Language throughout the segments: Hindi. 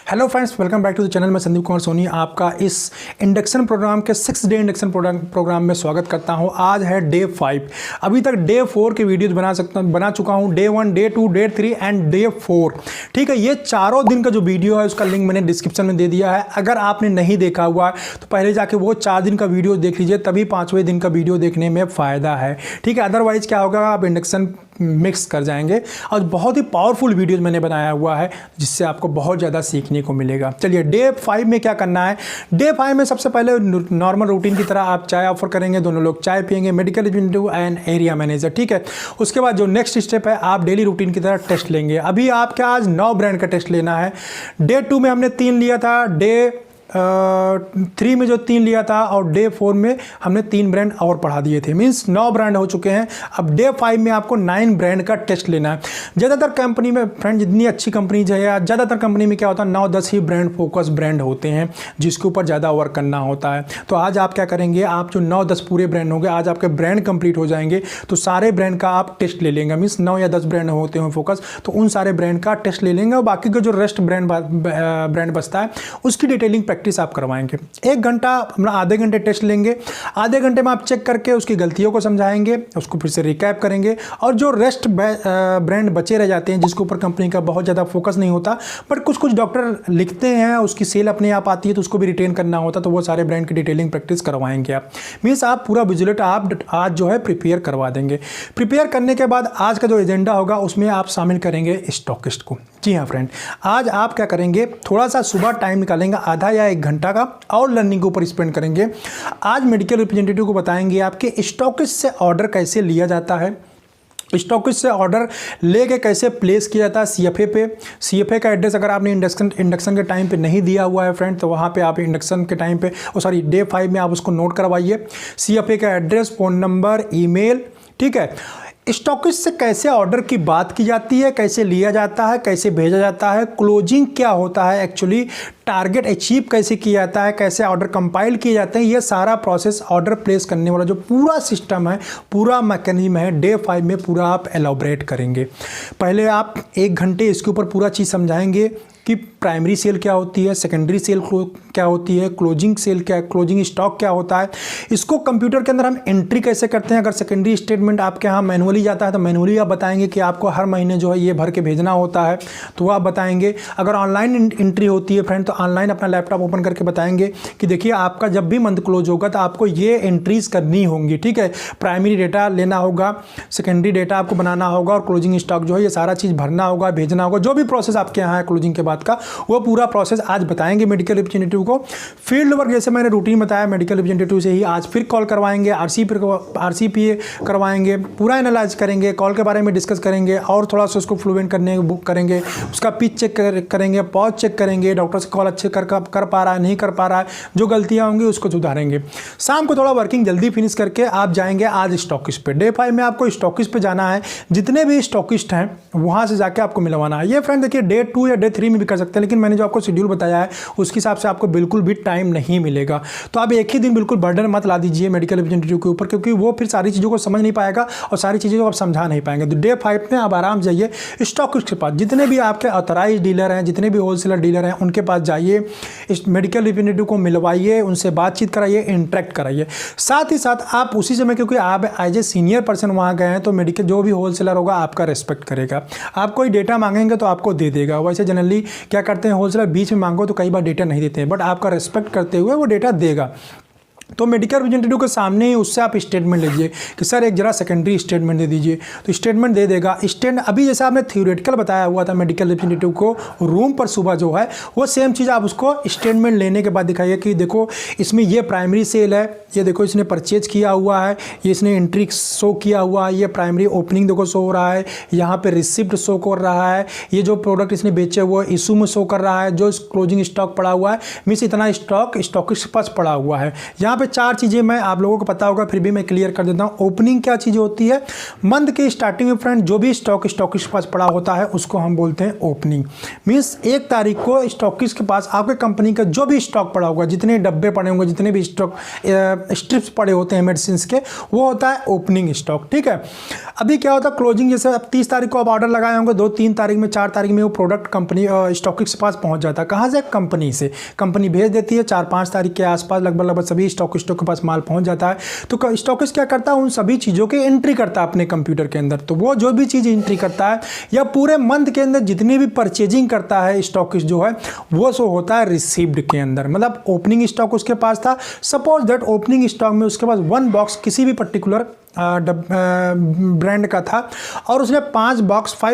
Hello friends, welcome back to the channel. मैं संदीप कुमार सोनी आपका इस इंडक्शन प्रोग्राम के 6 डे इंडक्शन प्रोग्राम में स्वागत करता हूं। आज है डे 5। अभी तक डे 4 के वीडियोज बना चुका हूं। Day 1, day 2, day 3 and day 4। ठीक है, ये चारों दिन का जो वीडियो है उसका लिंक मैंने डिस्क्रिप्शन में दे दिया है। अगर आपने नहीं देखा हुआ तो पहले जाके वो 4 दिन का वीडियो देख लीजिए, तभी 5वें दिन का वीडियो देखने में फ़ायदा है। ठीक है, अदरवाइज क्या होगा, आप इंडक्शन मिक्स कर जाएंगे। और बहुत ही पावरफुल वीडियोज मैंने बनाया हुआ है जिससे आपको बहुत ज़्यादा सीखने को मिलेगा। चलिए, डे 5 में क्या करना है। डे 5 में सबसे पहले नॉर्मल रूटीन की तरह आप चाय ऑफर करेंगे, दोनों लोग चाय पियेंगे, medical representative and area manager. ठीक है, उसके बाद जो नेक्स्ट स्टेप है, आप डेली रूटीन की तरह टेस्ट लेंगे। अभी आपके आज 9 ब्रांड का टेस्ट लेना है। डे 2 में हमने 3 लिया था, डे 3 में जो 3 लिया था, और डे 4 में हमने 3 ब्रांड और बढ़ा दिए थे, मीन्स 9 ब्रांड हो चुके हैं। अब डे 5 में आपको 9 ब्रांड का टेस्ट लेना है। ज़्यादातर कंपनी में फ्रेंड, जितनी अच्छी कंपनीज है या ज़्यादातर कंपनी में क्या होता है, 9-10 ही ब्रांड फोकस ब्रांड होते हैं जिसके ऊपर ज़्यादा वर्क करना होता है। तो आज आप क्या करेंगे, आप जो 9-10 पूरे ब्रांड होंगे, आज आपके ब्रांड कंप्लीट हो जाएंगे तो सारे ब्रांड का आप टेस्ट ले लेंगे। मीन्स 9 या 10 ब्रांड होते हैं फोकस, तो उन सारे ब्रांड का टेस्ट ले लेंगे और बाकी का जो रेस्ट ब्रांड बचता है उसकी डिटेलिंग प्रैक्टिस आप करवाएंगे। 1 घंटा, मतलब आधे घंटे टेस्ट लेंगे। आधे घंटे में आप चेक करके उसकी गलतियों को समझाएंगे, उसको फिर से रिकैप करेंगे। और जो रेस्ट ब्रांड बचे रह जाते हैं जिसके ऊपर कंपनी का बहुत ज़्यादा फोकस नहीं होता, बट कुछ डॉक्टर लिखते हैं, उसकी सेल अपने आप आती है तो उसको भी रिटेन करना होता, तो वो सारे ब्रांड की डिटेलिंग प्रैक्टिस करवाएंगे आप। मीन्स आप पूरा विजुअलेट आप आज जो है प्रिपेयर करवा देंगे। प्रिपेयर करने के बाद आज का जो एजेंडा होगा उसमें आप शामिल करेंगे स्टॉकिस्ट को। जी हाँ फ्रेंड, आज आप क्या करेंगे, थोड़ा सा सुबह टाइम निकालेंगे, आधा या 1 घंटा का, और लर्निंग के ऊपर स्पेंड करेंगे। आज मेडिकल रिप्रेजेंटेटिव को बताएंगे आपके स्टॉकिस्ट से ऑर्डर कैसे लिया जाता है, स्टॉकिस्ट से ऑर्डर लेके कैसे प्लेस किया जाता है सीएफए पे। सीएफए का एड्रेस अगर आपने इंडक्शन के टाइम पे नहीं दिया हुआ है फ्रेंड, तो वहाँ पे आप इंडक्शन के टाइम पे डे 5 में आप उसको नोट करवाइए। सीएफए का एड्रेस, फ़ोन नंबर, ईमेल। ठीक है, स्टॉकिस्ट से कैसे ऑर्डर की बात की जाती है, कैसे लिया जाता है, कैसे भेजा जाता है, क्लोजिंग क्या होता है, एक्चुअली टारगेट अचीव कैसे किया जाता है, कैसे ऑर्डर कंपाइल किए जाते हैं, ये सारा प्रोसेस, ऑर्डर प्लेस करने वाला जो पूरा सिस्टम है, पूरा मैकेनिज्म है, डे 5 में पूरा आप एलॉबरेट करेंगे। पहले आप 1 घंटे इसके ऊपर पूरा चीज़ समझाएंगे कि प्राइमरी सेल क्या होती है, सेकेंडरी सेल क्या होती है, क्लोजिंग सेल क्या है, क्लोजिंग स्टॉक क्या होता है, इसको कंप्यूटर के अंदर हम एंट्री कैसे करते हैं। अगर सेकेंडरी स्टेटमेंट आपके यहाँ मैनुअली जाता है तो मैनुअली आप बताएंगे कि आपको हर महीने जो है ये भर के भेजना होता है, तो वो आप बताएंगे। अगर ऑनलाइन एंट्री होती है फ्रेंड, तो ऑनलाइन अपना लैपटॉप ओपन करके बताएंगे कि देखिए आपका जब भी मंथ क्लोज होगा तो आपको ये एंट्रीज करनी होंगी। ठीक है, प्राइमरी डेटा लेना होगा, सेकेंडरी डेटा आपको बनाना होगा, और क्लोजिंग स्टॉक जो है ये सारा चीज़ भरना होगा, भेजना होगा। जो भी प्रोसेस आपके यहाँ है क्लोजिंग के बाद का, वो पूरा प्रोसेस आज बताएंगे मेडिकल रिप्रेजेंटेटिव को। फील्ड वर्क जैसे मैंने रूटीन बताया, मेडिकल रिप्रेजेंटेटिव से ही आज फिर कॉल करवाएंगे, आरसीपीए करवाएंगे, पूरा एनालाइज करेंगे, कॉल के बारे में डिस्कस करेंगे, और थोड़ा सा उसको फ्लुएंट करने बुक करेंगे, उसका पिच चेक करेंगे, पॉज चेक करेंगे, डॉक्टर से कॉल अच्छे कर पा रहा है, नहीं कर पा रहा है, जो गलतियाँ होंगी उसको सुधारेंगे। शाम को थोड़ा वर्किंग जल्दी फिनिश करके आप जाएंगे आज स्टॉकिस्ट पे। डे 5 में आपको स्टॉकिस्ट पे जाना है, जितने भी स्टॉकिस्ट हैं वहाँ से जाके आपको मिलवाना है। ये फ्रेंड देखिए, डे 2 या डे 3 में भी कर सकते हैं, लेकिन मैंने जो आपको शेड्यूल बताया है उसके हिसाब से आपको बिल्कुल भी टाइम नहीं मिलेगा। तो आप एक ही दिन बिल्कुल बर्डन मत ला दीजिए मेडिकल रिप्रेजेंटेटिव के ऊपर, क्योंकि वो फिर सारी चीज़ों को समझ नहीं पाएगा और सारी चीज़ों को आप समझा नहीं पाएंगे। तो डे 5 में आप आराम से जाइए स्टॉकिस्ट के पास, जितने भी आपके ऑथराइज डीलर हैं, जितने भी होलसेलर डीलर हैं, उनके पास जाइए, इस मेडिकल रिप्रेजेंटेटिव को मिलवाइए, उनसे बातचीत कराइए, इंटरेक्ट कराइए। साथ ही साथ आप उसी समय, क्योंकि आप एज ए सीनियर पर्सन वहाँ गए हैं, तो मेडिकल जो भी होलसेलर होगा आपका रेस्पेक्ट करेगा। आप कोई डेटा मांगेंगे तो आपको दे देगा। वैसे जनरली क्या करते हैं, होलसेलर बीच में मांगो तो कई बार डेटा नहीं देते हैं, बट आपका रिस्पेक्ट करते हुए वो डेटा देगा। तो मेडिकल रिप्रेजेंटेटिव के सामने ही उससे आप स्टेटमेंट लीजिए कि सर एक जरा सेकेंडरी स्टेटमेंट दे दीजिए, तो स्टेटमेंट दे देगा। अभी जैसे आपने थ्योरेटिकल बताया हुआ था मेडिकल रिप्रेजेंटेटिव को रूम पर सुबह जो है, वो सेम चीज़ आप उसको स्टेटमेंट लेने के बाद दिखाइए कि देखो इसमें ये प्राइमरी सेल है, ये देखो इसने परचेज किया हुआ है, ये इसने एंट्री शो किया हुआ है, ये प्राइमरी ओपनिंग देखो शो हो रहा है, यहाँ पे रिसिप्ट शो कर रहा है, ये जो प्रोडक्ट इसने बेचे हुए इशू में शो कर रहा है, जो क्लोजिंग स्टॉक पड़ा हुआ है, मीन्स इतना स्टॉक स्टॉकिस्ट के पास पड़ा हुआ है। यहाँ यहाँ पे 4 चीज़ें मैं आप लोगों को पता होगा, फिर भी मैं क्लियर कर देता हूँ। ओपनिंग क्या चीज़ होती है? मंथ के स्टार्टिंग में फ्रेंड जो भी स्टॉकिस्ट के पास पड़ा होता है उसको हम बोलते हैं ओपनिंग। मीन्स 1 तारीख को स्टॉकिस्ट के पास आपके कंपनी का जो भी स्टॉक पड़ा होगा, जितने डब्बे पड़े होंगे, जितने भी स्टॉक स्ट्रिप्स पड़े होते हैं मेडिसिन के, वो होता है ओपनिंग स्टॉक। ठीक है, अभी क्या होता है क्लोजिंग, जैसे अब 30 तारीख को आप ऑर्डर लगाए होंगे, 2-3 तारीख में, 4 तारीख में वो प्रोडक्ट कंपनी स्टॉकिस्ट के पास पहुंच जाता है। कहाँ से? कंपनी से। कंपनी भेज देती है, 4-5 तारीख के आसपास लगभग सभी स्टॉकिस्टों के पास माल पहुंच जाता है। तो स्टॉकिस्ट क्या करता है? उन सभी चीज़ों की एंट्री करता है अपने कंप्यूटर के अंदर। तो वो जो भी चीज़ एंट्री करता है या पूरे मंथ के अंदर जितनी भी परचेजिंग करता है स्टॉकिस्ट जो है, वो सो होता है रिसीव्ड के अंदर। मतलब ओपनिंग स्टॉक उसके पास था, सपोज दैट ओपनिंग स्टॉक में उसके पास 1 बॉक्स किसी भी पर्टिकुलर ब्रांड का था और उसने 5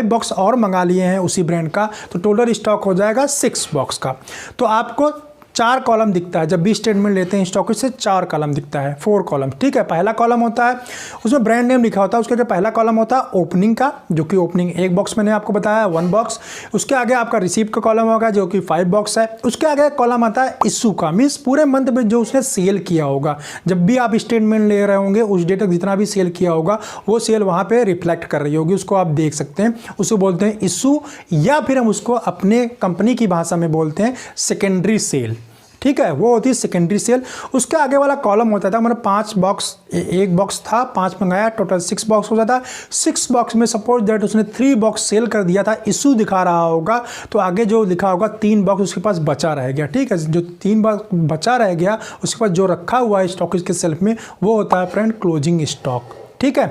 बॉक्स और मंगा लिए हैं उसी ब्रांड का, तो टोटल स्टॉक हो जाएगा 6 बॉक्स का। तो आपको 4 कॉलम दिखता है, जब भी स्टेटमेंट लेते हैं स्टॉकिस्ट से 4 कॉलम दिखता है, 4 कॉलम। ठीक है, पहला कॉलम होता है उसमें ब्रांड नेम लिखा होता है, उसके पहला कॉलम होता है ओपनिंग का, जो कि ओपनिंग 1 बॉक्स मैंने आपको बताया, 1 बॉक्स। उसके आगे आपका रिसीव का कॉलम होगा जो कि 5 बॉक्स है। उसके आगे कॉलम आता है इशू का, मीन्स पूरे मंथ में जो उसने सेल किया होगा। जब भी आप स्टेटमेंट ले रहे होंगे उस डेट तक जितना भी सेल किया होगा वो सेल वहाँ पर रिफ्लेक्ट कर रही होगी, उसको आप देख सकते हैं, उसको बोलते हैं इशू, या फिर हम उसको अपने कंपनी की भाषा में बोलते हैं सेकेंडरी सेल। ठीक है, वो होती है सेकेंडरी सेल। उसके आगे वाला कॉलम होता था, मतलब 5 बॉक्स, 1 बॉक्स था, 5 मंगाया, टोटल 6 बॉक्स हो जाता है। 6 बॉक्स में सपोज दैट उसने 3 बॉक्स सेल कर दिया था, इशू दिखा रहा होगा, तो आगे जो लिखा होगा 3 बॉक्स उसके पास बचा रह गया। ठीक है, जो 3 बॉक्स बचा रह गया उसके पास जो रखा हुआ है स्टॉक के सेल्फ में, वो होता है फ्रेंड क्लोजिंग स्टॉक। ठीक है,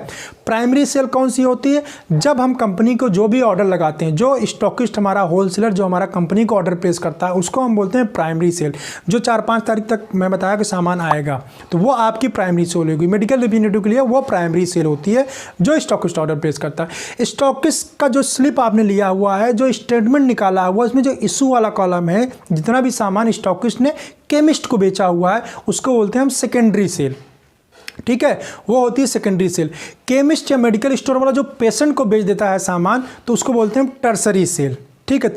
प्राइमरी सेल कौन सी होती है? जब हम कंपनी को जो भी ऑर्डर लगाते हैं, जो स्टॉकिस्ट हमारा होलसेलर जो हमारा कंपनी को ऑर्डर प्लेस करता है, उसको हम बोलते हैं प्राइमरी सेल। जो 4-5 तारीख तक मैं बताया कि सामान आएगा, तो वो आपकी प्राइमरी सेल होगी। मेडिकल रिप्रेजेंटेटिव के लिए वो प्राइमरी सेल होती है जो स्टॉकिस्ट ऑर्डर प्लेस करता है। स्टॉकिस्ट का जो स्लिप आपने लिया हुआ है, जो स्टेटमेंट निकाला हुआ है, उसमें जो इशू वाला कॉलम है, जितना भी सामान स्टॉकिस्ट ने केमिस्ट को बेचा हुआ है, उसको बोलते हैं हम सेकेंडरी सेल। ठीक है, वो होती है सेकेंडरी सेल। केमिस्ट या मेडिकल स्टोर वाला जो पेशेंट को बेच देता है सामान, तो उसको बोलते हैं टर्सरी सेल। ठीक है,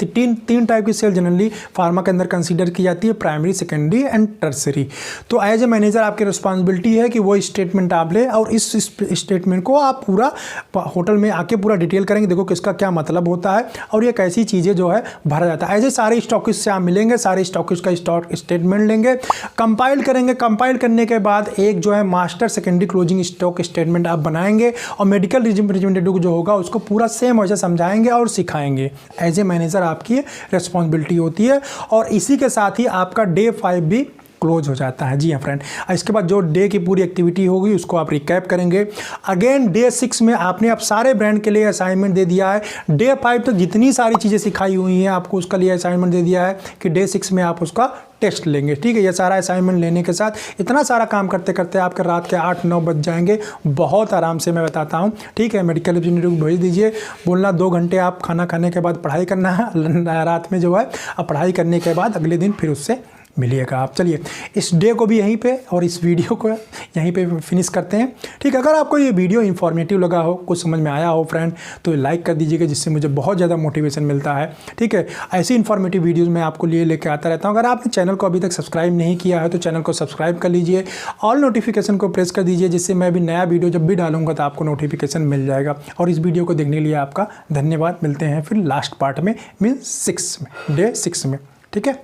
तीन टाइप की सेल जनरली फार्मा के अंदर कंसीडर की जाती है, प्राइमरी, सेकेंडरी एंड टर्सरी। तो एज ए मैनेजर आपकी रिस्पॉन्सिबिलिटी है कि वो स्टेटमेंट आप ले और इस स्टेटमेंट को आप पूरा होटल में आके पूरा डिटेल करेंगे, देखो किसका क्या मतलब होता है और ये कैसी चीज़ें जो है भरा जाता है। ऐसे सारे स्टॉकिस्ट से आप मिलेंगे, सारे स्टॉकिस्ट का स्टॉक स्टेटमेंट लेंगे, कंपाइल करेंगे। कंपाइल करने के बाद एक जो है master secondary closing stock statement आप बनाएंगे और मेडिकल रिप्रेजेंटेटिव जो होगा उसको पूरा सेम वैसे समझाएंगे और सिखाएंगे। एज ए मैनेजर आपकी रिस्पॉन्सिबिलिटी होती है और इसी के साथ ही आपका डे 5 भी क्लोज हो जाता है। जी हाँ फ्रेंड, इसके बाद जो डे की पूरी एक्टिविटी होगी उसको आप रिकैप करेंगे। अगेन डे 6 में आपने अब सारे ब्रांड के लिए असाइनमेंट दे दिया है। डे 5 तक जितनी सारी चीज़ें सिखाई हुई हैं आपको उसका लिए असाइनमेंट दे दिया है कि डे 6 में आप उसका टेस्ट लेंगे। ठीक है, ये सारा असाइनमेंट लेने के साथ इतना सारा काम करते करते आपके रात के 8-9 बज जाएंगे, बहुत आराम से मैं बताता हूँ। ठीक है, मेडिकल रिप्रेजेंटेटिव को भेज दीजिए, बोलना 2 घंटे आप खाना खाने के बाद पढ़ाई करना है रात में जो है, अब पढ़ाई करने के बाद अगले दिन फिर उससे मिलिएगा आप। चलिए इस डे को भी यहीं पे और इस वीडियो को यहीं पे फिनिश करते हैं। ठीक है, अगर आपको ये वीडियो इन्फॉर्मेटिव लगा हो, कुछ समझ में आया हो फ्रेंड, तो लाइक कर दीजिएगा, जिससे मुझे बहुत ज़्यादा मोटिवेशन मिलता है। ठीक है, ऐसी इन्फॉर्मेटिव वीडियोज़ मैं आपको लेके आता रहता हूँ। अगर आपने चैनल को अभी तक सब्सक्राइब नहीं किया है तो चैनल को सब्सक्राइब कर लीजिए, ऑल नोटिफिकेशन को प्रेस कर दीजिए, जिससे मैं भी नया वीडियो जब भी डालूंगा तो आपको नोटिफिकेशन मिल जाएगा। और इस वीडियो को देखने के लिए आपका धन्यवाद। मिलते हैं फिर लास्ट पार्ट में, मीन्स 6 में, डे 6 में। ठीक है।